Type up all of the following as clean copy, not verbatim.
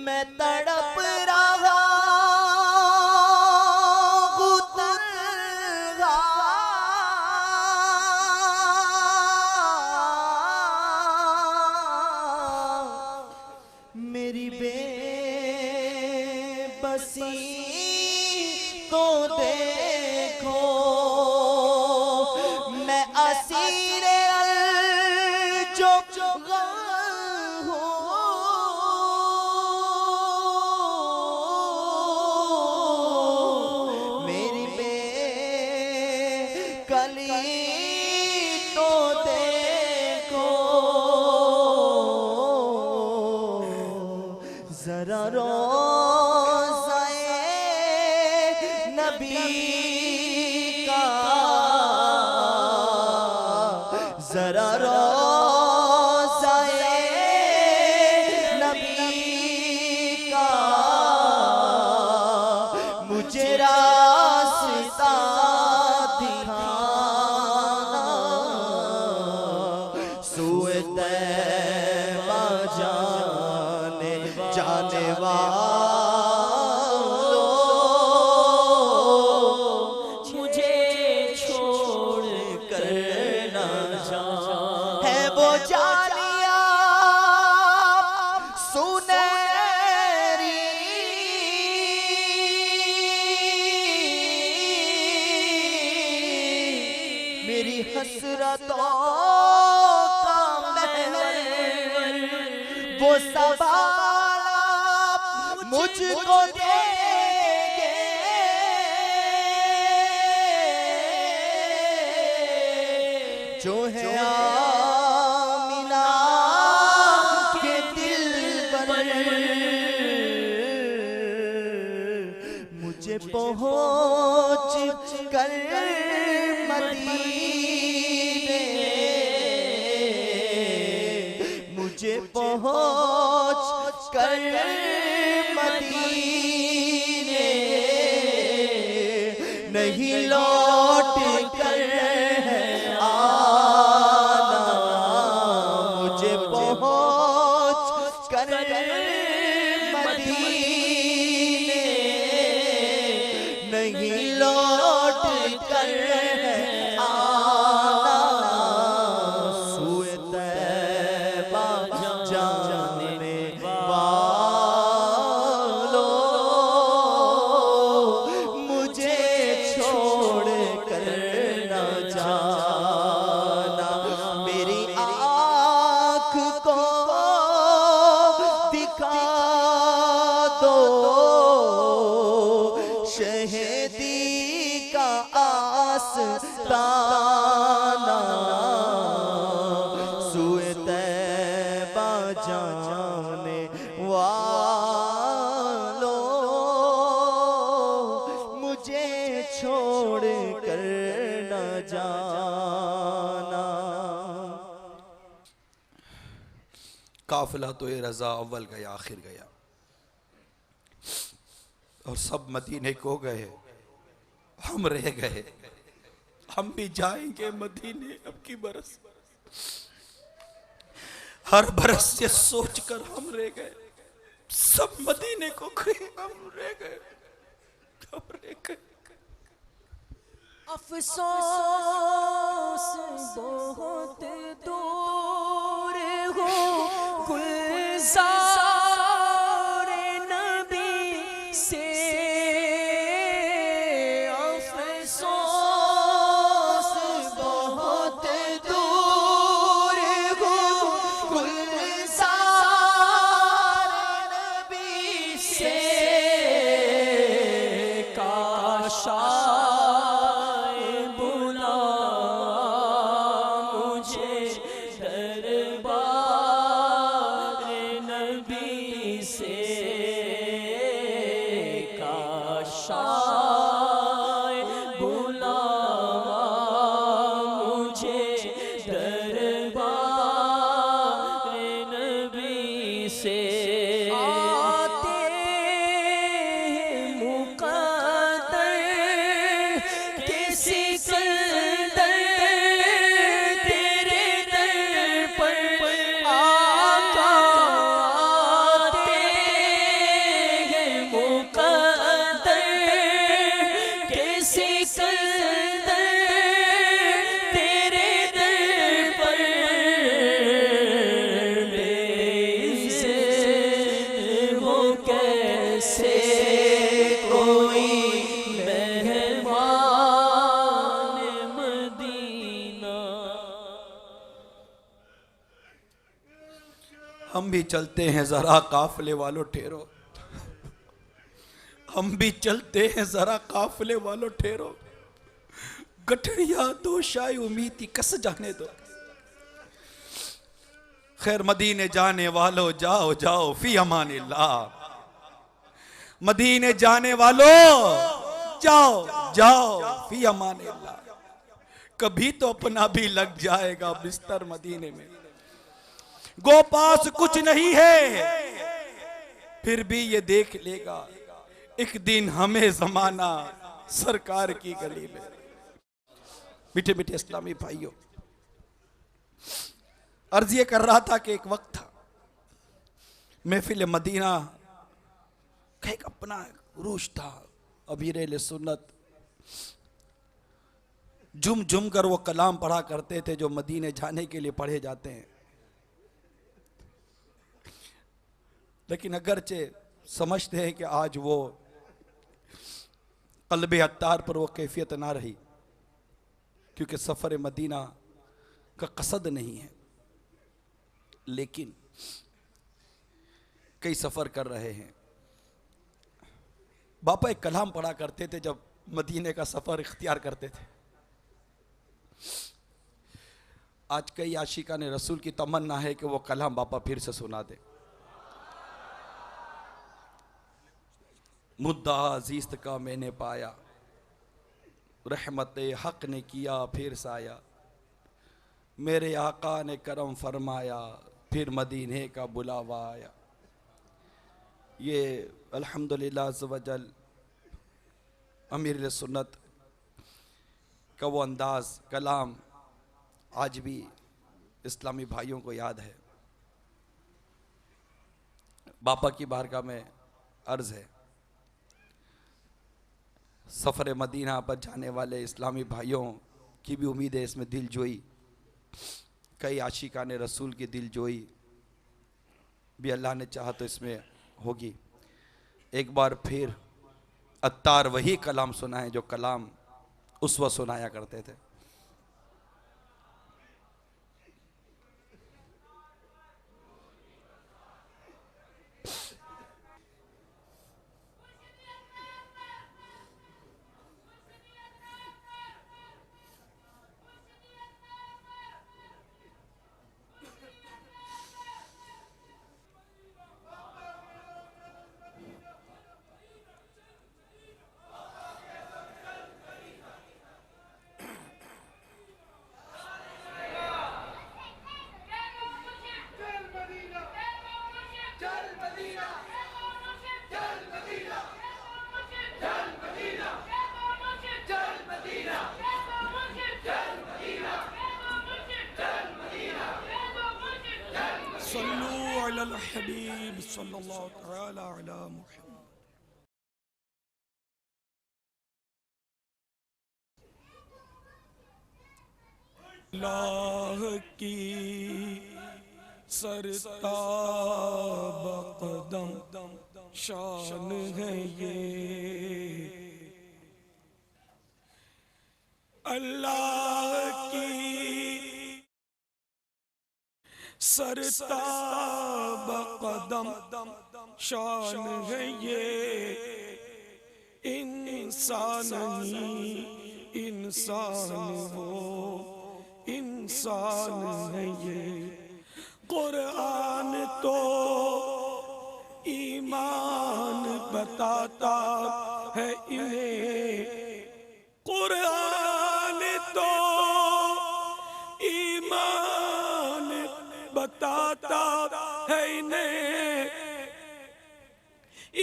میں تڑپ رہا ہوں تنہا، میری بے بسی کو دیکھو، میں اسیر الجو غم ہوں، میری بے کلی تو دیکھو، ذرا روضہ نبی کا، ذرا روضہ نبی کا، مجھے راستہ دکھانا، سوئے طیبہ جانے والوں، مجھے چھوڑ کر نہ جانا، ہے وہ جانیا سنہری، میری حسرتوں کا محور، وہ سنبھالا مجھ کو دے گے، جو ہے آمنہ کے دلبر، مجھے پہنچ کر مدینے، مجھے پہنچ کر مدینے، نہیں لوٹ کر آنا، مجھے پہنچ کر مدینے، نہیں لوٹ کر آنا، سوئے طیبہ جانے والوں، مجھے چھوڑ کر نہ جانا، میری آنکھ کو دکھا دو شہدی کا آستانہ، سوئے طیبہ جانے والوں، مجھے چھوڑ کر نہ جانا۔ قافلہ تو رضا اول گیا آخر گیا، اور سب مدینے کو گئے، ہم رہ گئے، ہم بھی جائیں گے مدینے اب کی برس، ہر برس یہ سوچ کر ہم رہ گئے، سب مدینے کو گئے، ہم رہ گئے، ہم رہ گئے۔ افسوس بہت دور ہو گلزار نبی سے، افسوس بہت دور ہو گلزار نبی سے، کاش بھی چلتے ہیں ذرا قافلے والوں ٹھہرو، ہم بھی چلتے ہیں ذرا قافلے والوں ٹھہرو، گٹھڑیا دو شائی امیدی کس جانے دو۔ خیر مدینے جانے والوں جاؤ جاؤ فی امان اللہ، مدینے جانے والوں جاؤ جاؤ فی امان اللہ، کبھی تو اپنا بھی لگ جائے گا بستر مدینے میں۔ گو پاس کچھ نہیں ہے پھر بھی یہ دیکھ لے گا ایک دن ہمیں زمانہ سرکار کی گلی میں۔ میٹھے میٹھے اسلامی بھائیوں، عرض یہ کر رہا تھا کہ ایک وقت تھا محفل مدینہ کا ایک اپنا روش تھا، امیر اہل سنت جم جم کر وہ کلام پڑھا کرتے تھے جو مدینے جانے کے لیے پڑھے جاتے ہیں، لیکن اگرچہ سمجھتے ہیں کہ آج وہ قلب عطار پر وہ کیفیت نہ رہی، کیونکہ سفر مدینہ کا قصد نہیں ہے، لیکن کئی سفر کر رہے ہیں۔ باپا ایک کلام پڑھا کرتے تھے جب مدینے کا سفر اختیار کرتے تھے۔ آج کئی عاشقان رسول کی تمنا ہے کہ وہ کلام باپا پھر سے سنا دے۔ مدعا زیست کا میں نے پایا، رحمت حق نے کیا پھر سایہ، میرے آقا نے کرم فرمایا پھر مدینے کا بلاوا آیا۔ یہ الحمدللہ عز و جل امیر سنت کا وہ انداز کلام آج بھی اسلامی بھائیوں کو یاد ہے۔ باپا کی بارگاہ میں عرض ہے، سفر مدینہ پر جانے والے اسلامی بھائیوں کی بھی امید ہے اس میں دل جوئی، کئی عاشقان رسول کی دل جوئی بھی اللہ نے چاہا تو اس میں ہوگی۔ ایک بار پھر عطار وہی کلام سنائیں جو کلام اس وقت سنایا کرتے تھے۔ صلو علی الحبیب صلی اللہ تعالی علی محمد۔ اللہ کی سرتاب قدم شان ہے یہ، اللہ کی سرتاب قدم شان ہے یہ، انسان نہیں انسان ہو انسان ہے یہ، قرآن تو ایمان بتاتا ہے انہیں، قرآن تو ایمان بتاتا ہے انہیں،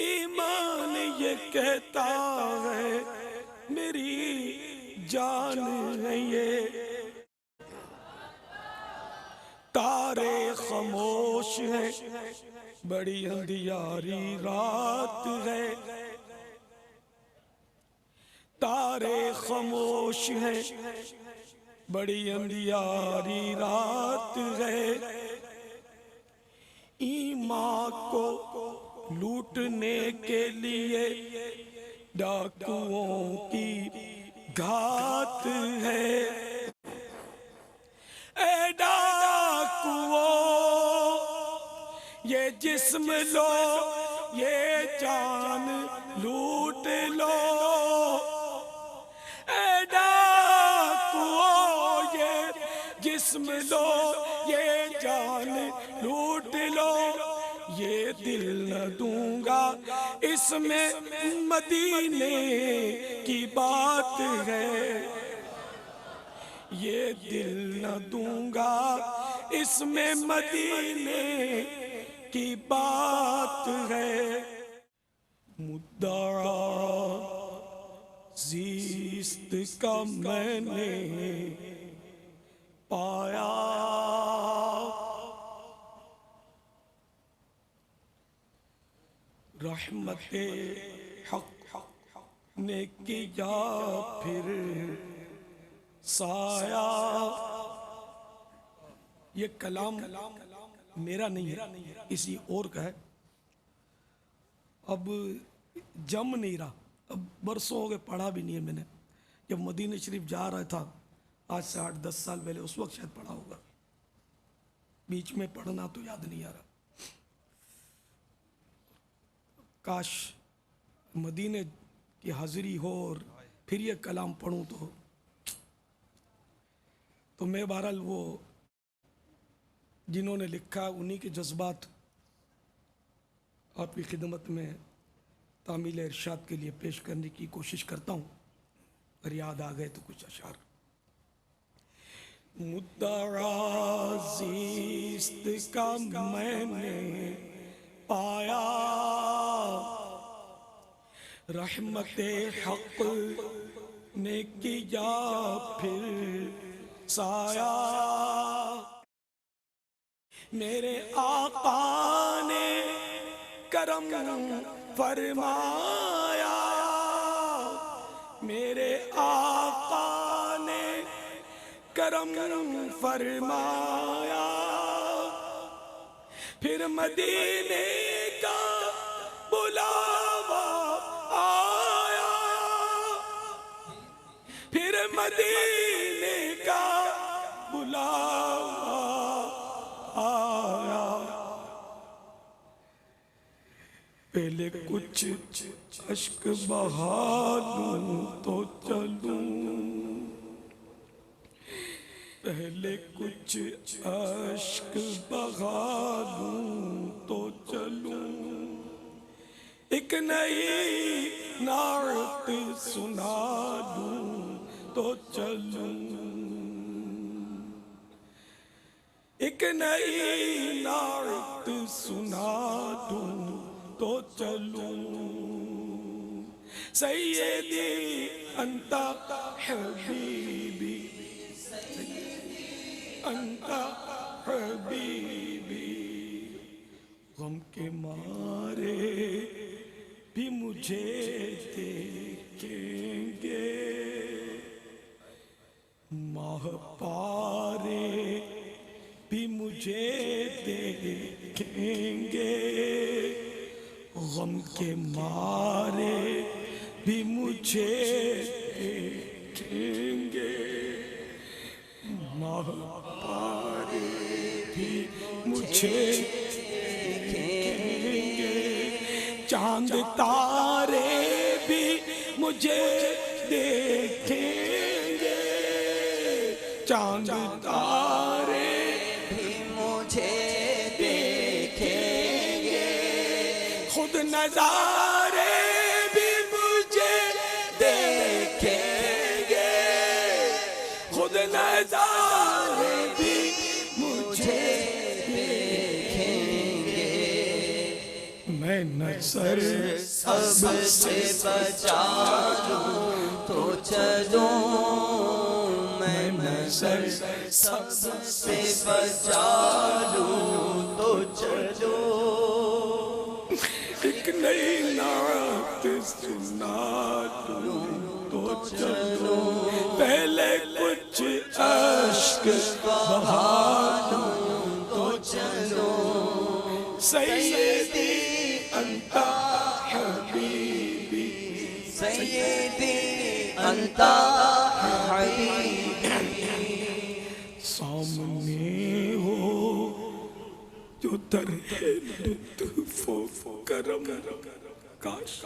ایمان یہ کہتا ہے میری جان ہے یہ، تارے خاموش ہیں بڑی اندھیاری رات ہے، تارے خاموش ہیں بڑی اندھیاری رات ہے، ایمان کو لوٹنے کے لیے ڈاکوؤں کی گھات ہے، اے ڈاکوؤں جسم لو یہ جان لوٹ لو، اے ڈاکو یہ جسم لو یہ جان لوٹ لو، یہ دل نہ دوں گا اس میں مدینے کی بات ہے، یہ دل نہ دوں گا اس میں مدینے کی بات ہے۔ مدعا زیست کا میں نے پایا، رحمت حق نے کیا پھر سایہ۔ یہ کلام میرا نہیں ہے، کسی اور کا ہے۔ اب جم نہیں رہا، اب برسوں ہو گئے پڑھا بھی نہیں ہے میں نے۔ جب مدینہ شریف جا رہا تھا آج سے 8-10 سال پہلے، اس وقت شاید پڑھا ہوگا، بیچ میں پڑھنا تو یاد نہیں آ رہا۔ کاش مدینہ کی حاضری ہو اور پھر یہ کلام پڑھوں تو میں بہرحال وہ جنہوں نے لکھا انہی کے جذبات آپ کی خدمت میں تعمیل ارشاد کے لیے پیش کرنے کی کوشش کرتا ہوں، اور یاد آ گئے تو کچھ اشعار۔ مدعا زیست کا میں نے پایا، رحمت حق نے کیا پھر سایہ، میرے آقا نے کرم فرمایا، میرے آقا نے کرم فرمایا، پھر مدینے کا بلاوا آیا، پھر مدینے کا بلاوا آیا۔ پہلے کچھ اشک بہا لوں تو چلوں، پہلے کچھ اشک بہا لوں تو چلوں، ایک نئی نعت سنا لوں تو چلوں، ایک نئی نعت سنا دوں تو چلوں، سیدی انت حبیبی، انت حبیبی، غم کے مارے بھی مجھے دیکھیں گے، ماہ پارے بھی مجھے دیکھیں گے، غم کے مارے بھی مجھے دیکھیں گے، ماہ پارے بھی مجھے دیکھیں گے، چاند تارے بھی مجھے دیکھیں گے، چاند تارے خود نظارے بھی مجھے دیکھیں گے، خود نظارے بھی مجھے دیکھیں گے، میں نظر سب سے بچا لوں تو چلوں، میں نظر سب سے بچا لوں تو چلوں، ایک نئی نعت سنا دوں تو چلوں، پہلے کچھ اشک بہا دوں تو چلوں، سیدی انت حبیبی، سیدی انت حبیبی، سامنے ہو جو درے لطف و کرم کاش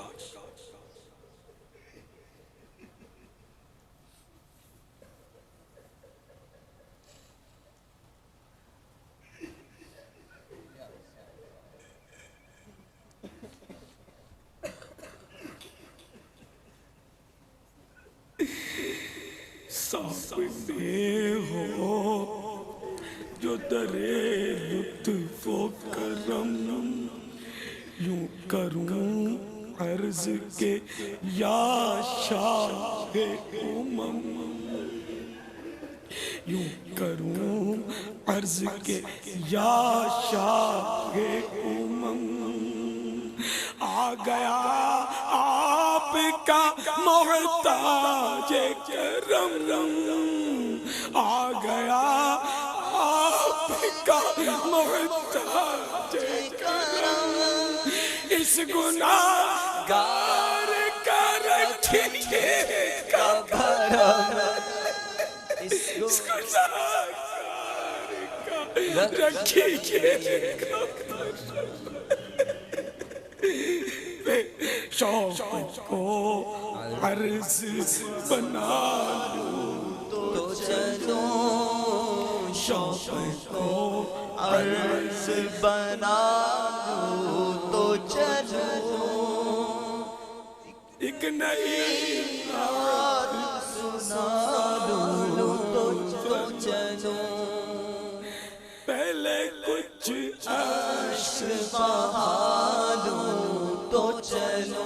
سامنے ہو جو درے لطف و کرم یوں کروں عرض کے یا شاہ امم یوں کروں عرض کے یا شاہ امم آ گیا آپ کا محتاج کرم آ گیا آپ کا محتاج کرم اس گناہ گار کا رکھیے کا بھرم اس گناہ گار کا رکھیے کا شوق کو عرض بنا لوں تو چلو شوق کو عرض بنا لوں تو چلو ایک نئی سنا لوں تو چلو پہلے کچھ عشق بہادوں تو چلو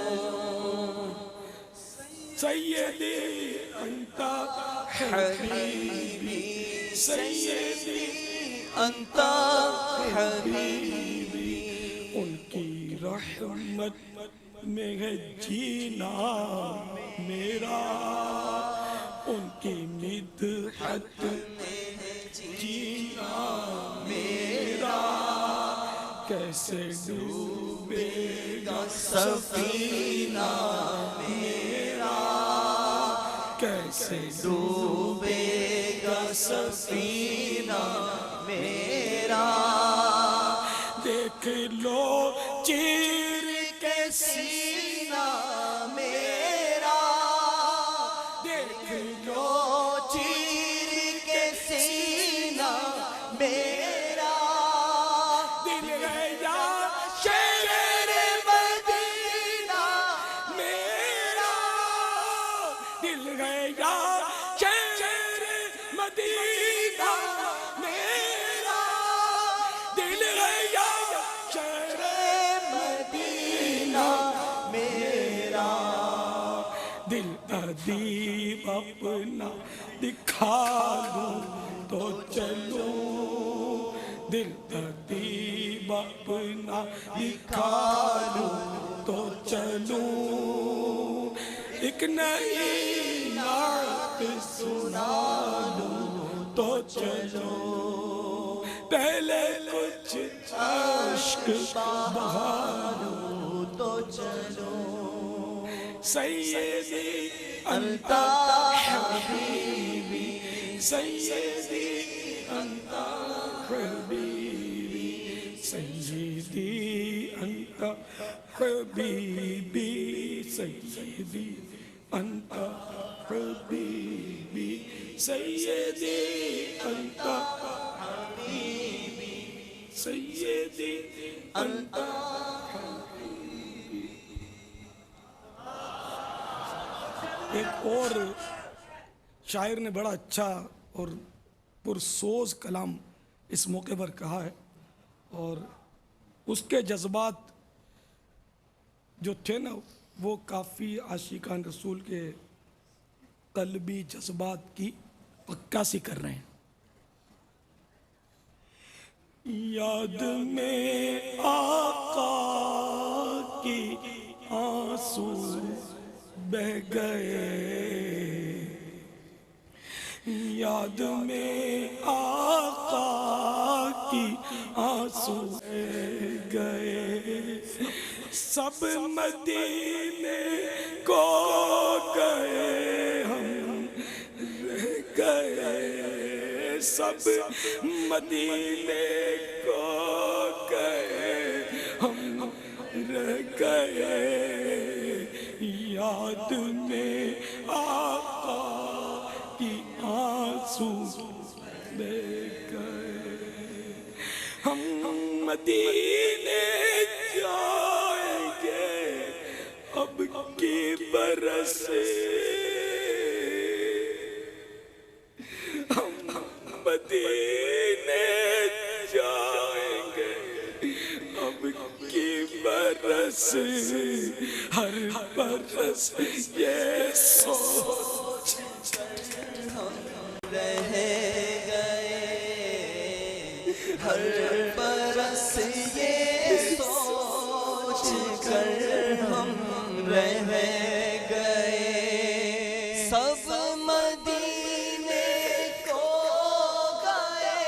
سیدی انت حبیبی سیدی انت حبیبی ان کی رحمت میں ہے جینا میرا ان کی مدحت جینا میرا کیسے ڈوبے گا سفینہ میرا کیسے ڈوبے گا سفینہ میرا دیکھ لو چیر کے سینہ میرا دیکھ لو چیر کے سینہ میرا دل گیا شیر مدینہ میرا دل گیا شیر مدینہ میرا دل گیا شیر مدینہ میرا دل ادیب اپنا دکھا لوں تو چلو دل ادیب اپنا دکھا لوں تو چلوں ایک نئی نعت سنا لوں تو چلو پہلے کچھ عشق بہا لوں تو چلو سیدی انت حبیبی سیدی انت حبیبی سیدی انت حبیبی سیدی انت حبیبی سیدی انت حبیبی سیدی انت ایک اور شاعر نے بڑا اچھا اور پرسوز کلام اس موقع پر کہا ہے اور اس کے جذبات جو تھے نا وہ کافی عاشقان رسول کے قلبی جذبات کی عکاسی کر رہے ہیں. یاد میں آقا کی آنسو بہ گئے یاد میں آقا کی آنسو بہ گئے سب مدینے کو گئے ہم رہ گئے سب مدینے کو گئے ہم رہ گئے یاد میں آقا کی آنسو بہ گئے ہم مدینے جائیں گے اب کی برس ہم مدینے جائیں گے اب کی برس ہر برس یہ سوچ رہ گئے ہر برس یہ سوچ کر ہم رہ گئے سب مدینے کو گئے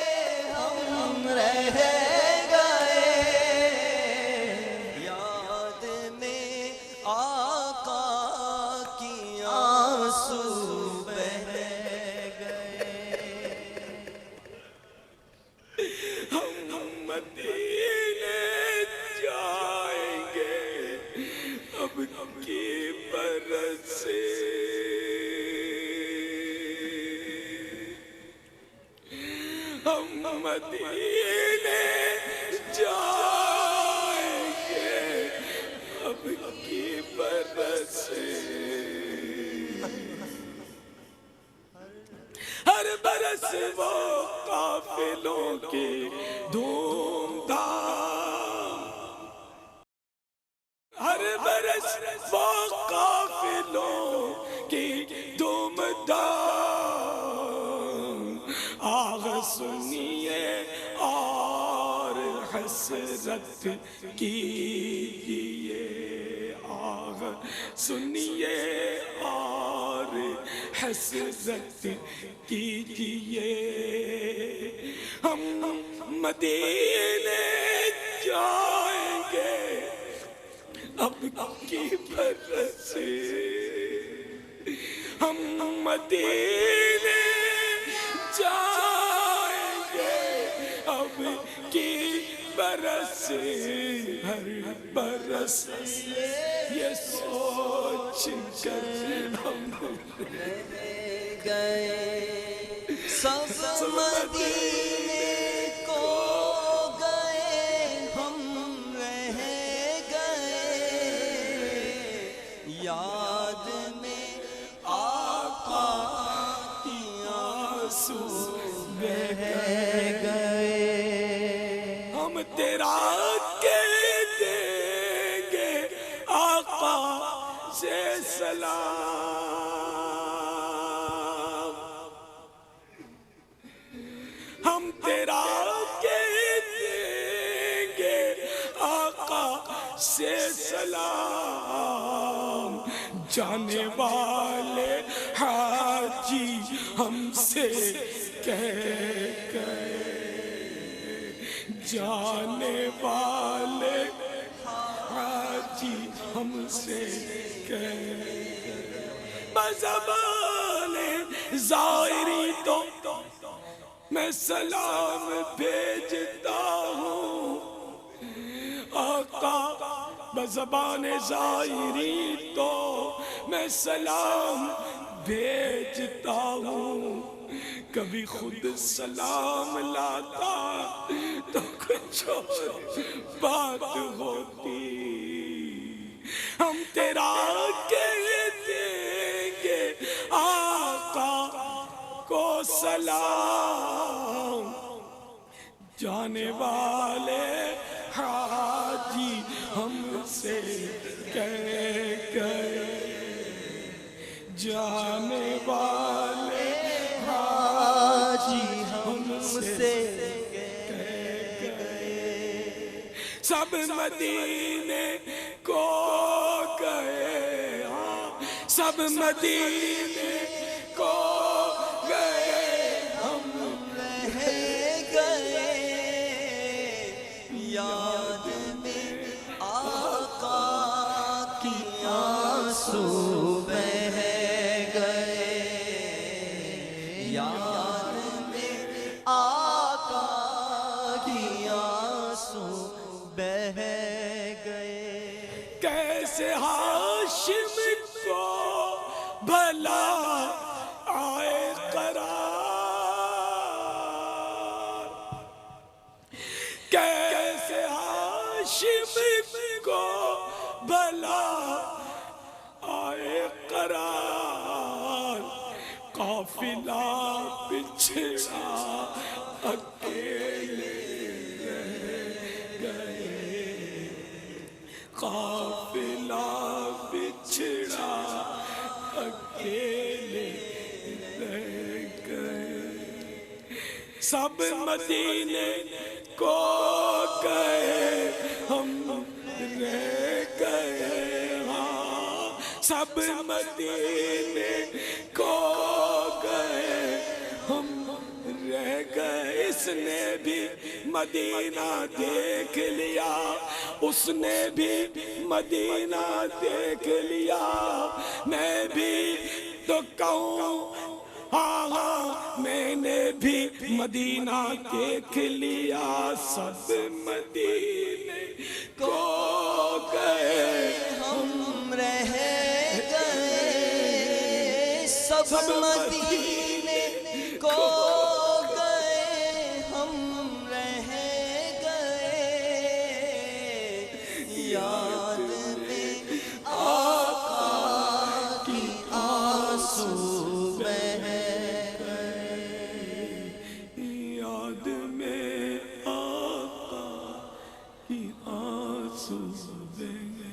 ہم رہ گئے یاد میں آقا کی آنسو بہ ہم مدینے جائیں گے اب کی برس ہم مدینے جائیں گے اب کی برس ہر برس وہ قافلوں کی دھوم دھام ہر برس وہ قافلوں کی دھوم دھام آغ سنیے اور حسرت کیجیے آغ سنیے اور حسرت کیجیے ہم مدینے جائیں گے اب کی برس ہم مدینے جائیں گے اب کی برس ہر برس یہ سوچ کر ہم گئے سب مدینے کو گئے ہم رہ گئے یاد میں آقا کی آنسو بہ گئے ہم تیرا کہہ دیں گے آقا سے سلام ہم تیرا کہہ دیں گے آقا سے سلام جانے والے حاجی ہم سے کہہ گئے جانے والے حاجی ہم سے کہہ گئے بزبان ظاہری تو میں سلام بھیجتا ہوں آقا بزبان ظاہری تو میں سلام بھیجتا ہوں کبھی خود سلام لاتا تو کچھ اور بات ہوتی ہم تیرا کہہ دیں گے آقا کو سلام جانے والے حاجی ہم سے کہہ گئے جانے والے حاجی ہم سے سب مدینے کو گئے سب مدینے کو گئے ہم رہ گئے یاد میں آقا کی آنسو بہ گئے یاد میں کیسے ہاشم کو بھلا آئے قرار، کیسے ہاشم کو بھلا آئے قرار، قافلہ بچھڑا اکیلے قافلہ بچھڑا اکیلے رہ گئے، سب مدینے کو گئے ہم رہ گئے، ہاں سب مدینے کو گئے ہم رہ گئے، اس نے بھی مدینہ دیکھ لیا، اس نے بھی مدینہ دیکھ لیا، میں بھی تو کہوں ہاں ہاں میں نے بھی مدینہ دیکھ لیا، سب مدینے کو گئے ہم رہ گئے، سب مدینے کو گئے ہم رہ گئے، یاد میں آقا کی آنسو بہ گئے، یاد میں آقا کی آنسو بہ گئے۔